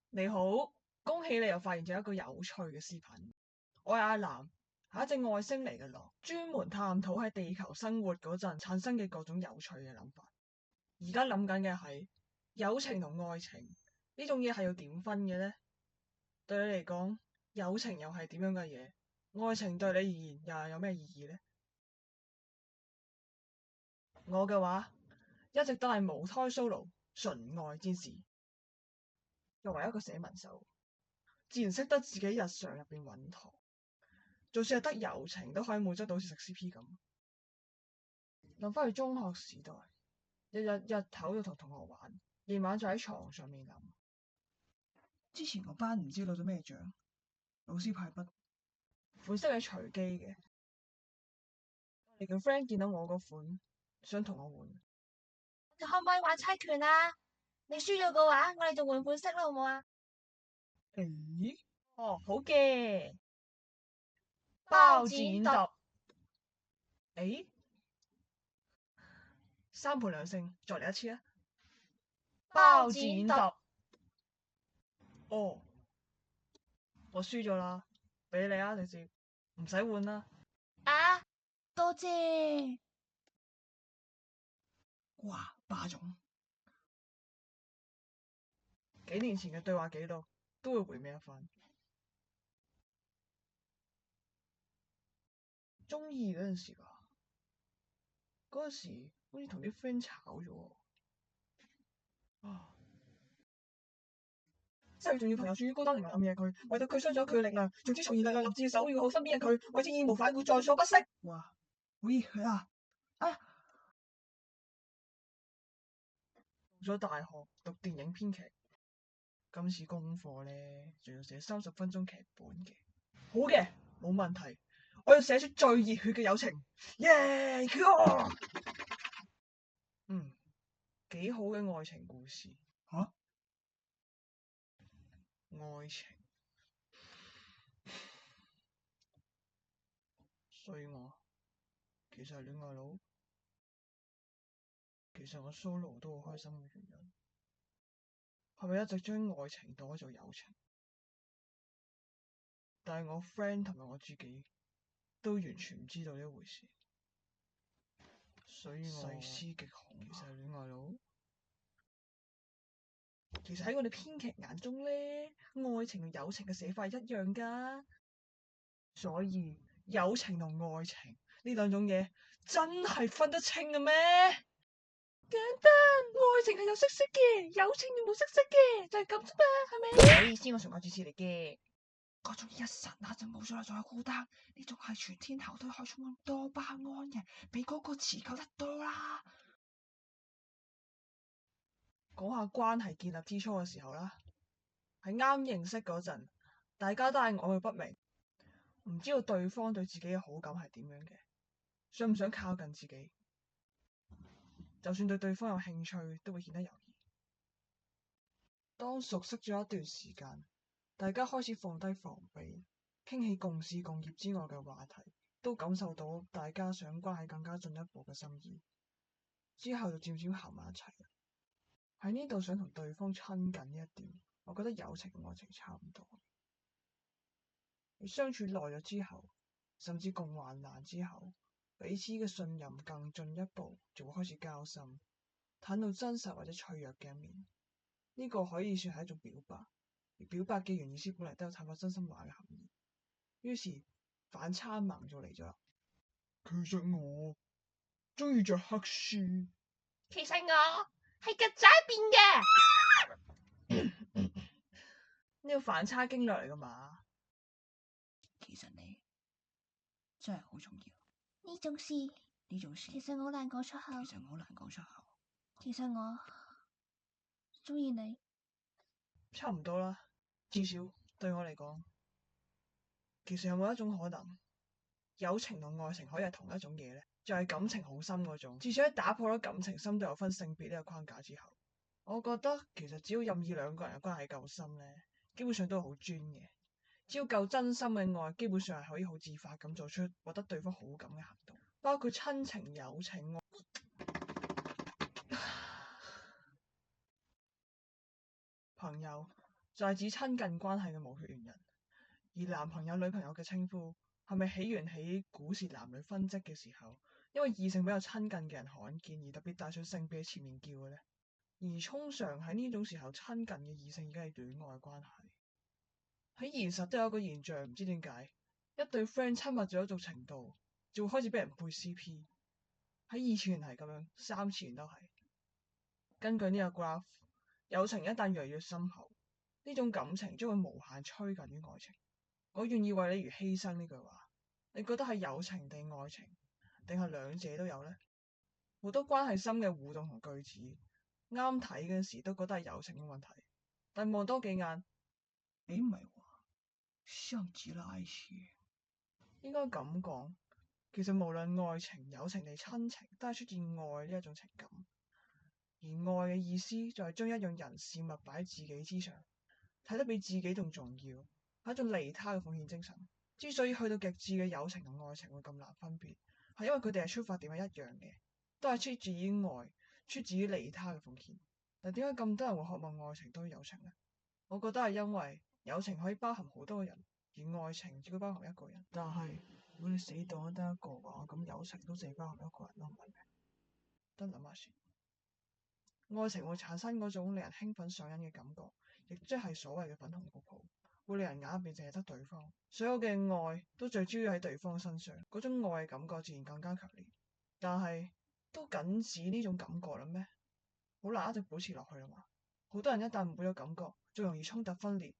你好，恭喜你又發現咗一個有趣嘅視頻。我係阿南，係一隻外星嚟嘅狼，專門探討喺地球生活嗰陣產生嘅各種有趣嘅諗法。而家諗緊嘅係友情同愛情呢種嘢係要點分嘅呢？對你嚟講，友情又係點樣嘅嘢？愛情對你而言又係有咩意義呢？我嘅話一直都係母胎 solo 純愛戰士。作為一個寫文手，自然識得自己日常入邊搵糖，就算係得友情都可以滿足到好似食 CP 咁。諗翻去中學時代，日頭就同同學玩，夜晚就喺床上面諗。之前個班唔知攞咗咩獎，老師派筆，款式係隨機嘅。你個 friend 見到我個款，想同我換，就可唔可以玩猜拳啊？你輸咗嘅話，我哋就換款式啦，好唔好啊？咦？哦，好嘅。包剪剪揼。誒，三盤兩勝，再嚟一次啊！包剪揼。哦，我輸咗啦，俾你啊，直接唔使換啦。啊，多謝。哇，霸總！幾年前嘅對話記錄都會回味一番。中二嗰陣時啊，嗰陣時好似同啲 friend 炒咗啊！即係仲要朋友處於高登嚟暗嘢佢，為到佢傷咗佢嘅力量，總之從而力量立志守要好身邊嘅佢，為之義無反顧，在所不惜。哇！好熱啊！啊！到咗大學讀電影編劇，今次功課咧，仲要寫30分鐘劇本嘅。好嘅，冇問題，我要寫出最熱血嘅友情。耶！幾好嘅愛情故事。吓？愛情，所以我其實係戀愛腦。其實我 solo 都好開心嘅原因，係咪一直將愛情當做友情？但係我 friend 同埋我自己都完全唔知道呢一回事，所以我細思極恐。其實係戀愛腦。其實喺我哋編劇眼中咧，愛情同友情嘅寫法係一樣噶，所以友情同愛情呢兩種嘢真係分得清嘅咩？簡單，愛情係有色色嘅，友情係冇色色嘅，就係咁啫嘛，係咪？唔好意思，我純愛主持嚟嘅。嗰種一剎那就冇咗啦，仲有孤單，呢種係全天候都可以充滿多巴胺嘅，比嗰個持久得多啦。講下關係建立之初嘅時候啦，喺啱認識嗰陣，大家都係曖昧不明，唔知道對方對自己嘅好感係點樣嘅，想唔想靠近自己，就算對對方有興趣，都會顯得猶豫。當熟悉咗一段時間，大家開始放低防備，傾起共事共業之外嘅話題，都感受到大家想關係更加進一步嘅心意，之後就漸漸行埋一齊。喺呢度想同對方親近呢一點，我覺得友情同愛情差唔多。你相處耐咗之後，甚至共患難之後，彼此嘅信任更進一步，就會開始交心，袒露真實或者脆弱嘅一面。呢個可以算係一種表白，而表白嘅原意思本嚟都有探索真心話嘅含義。於是反差萌就嚟咗啦。其實我中意着黑書。其實我係曱甴變嘅。呢個反差經略嚟噶嘛？其實你真係好重要。呢種事，其實我好難講出口。其實我中意你。差唔多啦，至少對我嚟講，其實有冇一種可能，友情同愛情可以係同一種嘢呢？就係感情好深嗰種。至少喺打破咗感情深度有分性別呢個框架之後，我覺得其實只要任意兩個人嘅關係夠深呢，基本上都係好專嘅。只要夠真心嘅愛，基本上係可以好自發咁做出獲得對方好感嘅行動，包括親情、友情。朋友就係指親近關係嘅無血緣人，而男朋友、女朋友嘅稱呼係咪起源喺古時男女分職嘅時候，因為異性比較親近嘅人罕見而特別帶上性別喺前面叫嘅呢？而通常喺呢種時候親近嘅異性已經係戀愛關係。喺現實都有一個現象，唔知點解一對 friend 親密咗一種程度，就會開始俾人配 CP。喺二次元係咁樣，三次元都係。根據呢個 graph，友情一旦越嚟越深厚，呢種感情將會無限趨近於愛情。我願意為你而犧牲呢句話，你覺得係友情定愛情，定係兩者都有呢？好多關係深嘅互動同句子，啱睇嗰時都覺得係友情嘅問題，但望多幾眼，誒唔係喎，像極了愛情。應該咁講，其實無論愛情、友情定親情，都係出現愛呢一種情感。而愛嘅意思就係將一樣人事物擺喺自己之上，睇得比自己仲重要，係一種利他嘅奉獻精神。之所以去到極致嘅友情同愛情會咁難分別，係因為佢哋係出發點係一樣嘅，都係出自於愛，出自於利他嘅奉獻。但點解咁多人會渴望愛情多於友情呢？我覺得係因為友情可以包含好多個人，而愛情只會包含一個人。但係如果你死黨都得一個嘅話，咁友情都淨係包含一個人咯，唔係咩？得諗下先。愛情會產生嗰種令人興奮上癮嘅感覺，亦即係所謂嘅粉紅泡泡，會令人眼入邊淨係得對方，所有嘅愛都最主要喺對方身上，嗰種愛嘅感覺自然更加強烈。但係都僅止呢種感覺啦咩？好難一直保持落去啦嘛。好多人一旦冇咗感覺，最容易衝突分裂，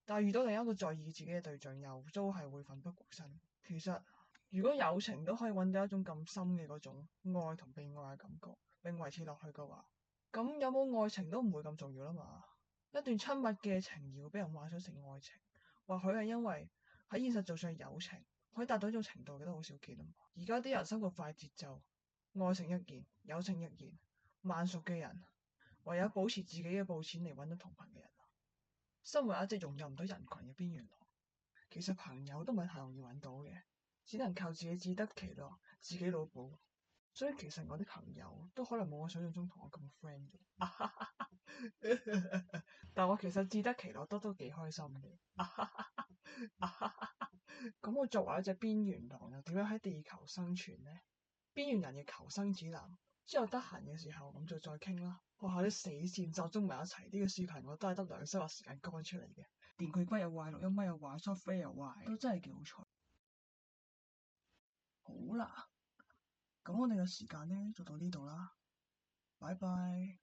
但係遇到另一個在意自己嘅對象，又都係會奮不顧身。其實如果友情都可以揾到一種咁深嘅嗰種愛同被愛嘅感覺，並維持落去嘅話，咁有冇愛情都唔會咁重要啦嘛。一段親密嘅情誼俾人幻想成愛情，或許係因為喺現實做上友情可以達到呢種程度嘅都好少見啊嘛。而家啲人生活快節奏，愛情一件，友情一件，慢熟嘅人唯有保持自己嘅步錢嚟揾到同頻嘅人。生活一直融入唔到人群嘅邊緣。其實朋友都唔係太容易揾到嘅，只能靠自己自得其樂，自己腦補。所以其實我啲朋友都可能冇我想象中同我咁 friend 嘅。但我其實自得其樂都幾開心嘅。咁我作為一隻邊緣狼，又點樣喺地球生存呢？邊緣人嘅求生指南，之後得閒嘅時候咁就再傾啦。學校啲死線集中埋一齊，呢個視頻我都係得2收入時間乾出嚟嘅。電佢骨又壞，錄音咪又壞，software 又壞，都真係幾好彩。好啦，咁我哋嘅時間呢就到呢度啦，拜拜。